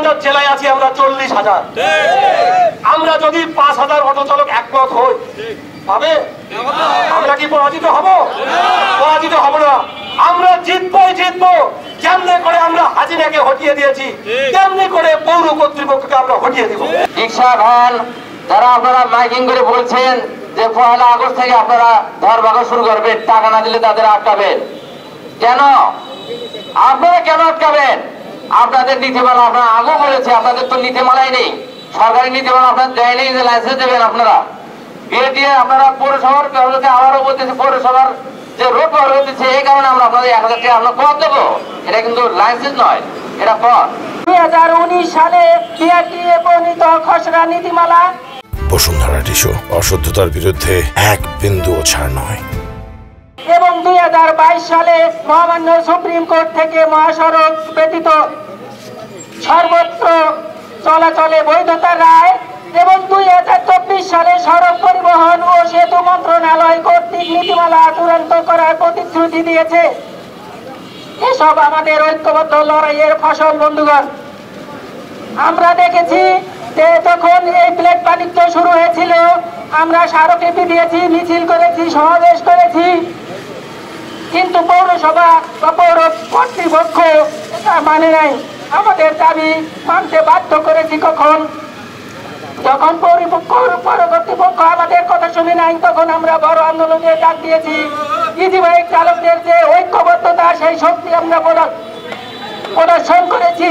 মানগঞ্জ জেলায় আছি আমরা 40,000। আমরা যদি 5,000 অটো চালক একমত হই পাবে, আমরা কি পরাজিত হব? পরাজিত হব না। আমরা জিতবই জিতবো। যেমনি করে আমরা হাজিরাকে হটিয়ে দিয়েছি তেমনি করে পৌর কর্তৃপক্ষকে আমরা হটিয়ে দিব। রিক্সা ভ্যান যারা আপনারা মাইকিং করে বলছেন যে 1 আগস্ট থেকে আপনারা ধরপাকড় শুরু করবেন, টাকা না দিলে তাদের আটকাবেন, কেন আপনারা কেন আটকাবেন? আপনাদের নীতিমালা আপনারা আগেও বলেছে, আপনাদের তো নীতিমালাই নেই, সরকারি নীতিমালা আপনাদের দেয় নেই যে লাইসেন্স দেবেন। আপনারা বিয়ে দিয়ে আপনারা পৌরসভার আবারও বলতেছে পৌরসভার যে রোড ব্যবহার হতেছে, এই কারণে আমরা আপনাদের 1,000 টাকা আমরা কর দেবো। এটা কিন্তু লাইসেন্স নয়, এটা কর। 2019 সালে বিআরটিএ প্রণীত খসড়া নীতিমালা বসুন্ধরা টিস্যু অশুদ্ধতার বিরুদ্ধে এক বিন্দুও ছাড় নয়। এবং 2022 সালে মহামান্য সুপ্রিম কোর্ট থেকে মহাসড়ক ব্যতীত সর্বত্র চলাচলে বৈধতার রায় এবং 2024 সালে সড়ক পরিবহন ও সেতু মন্ত্রণালয় কর্তৃক নীতিমালা চূড়ান্ত করার প্রতিশ্রুতি দিয়েছে। এসব আমাদের ঐক্যবদ্ধ লড়াইয়ের ফসল বন্ধুগণ। আমরা দেখেছি যে যখন এই প্লেট বাণিজ্য শুরু হয়েছিল আমরা স্মারকলিপি দিয়েছি, মিছিল করেছি, সমাবেশ করেছি, কিন্তু পৌরসভা বা পৌর কর্তৃপক্ষ এটা মানে নাই। আমাদের দাবি মানতে বাধ্য করেছি কখন? যখন পৌর কর্তৃপক্ষ আমাদের কথা শুনে নাই তখন আমরা বড় আন্দোলনের ডাক দিয়েছি। ইজিবাইক চালকদের যে ঐক্যবদ্ধতা সেই শক্তি আমরা প্রদর্শন করেছি।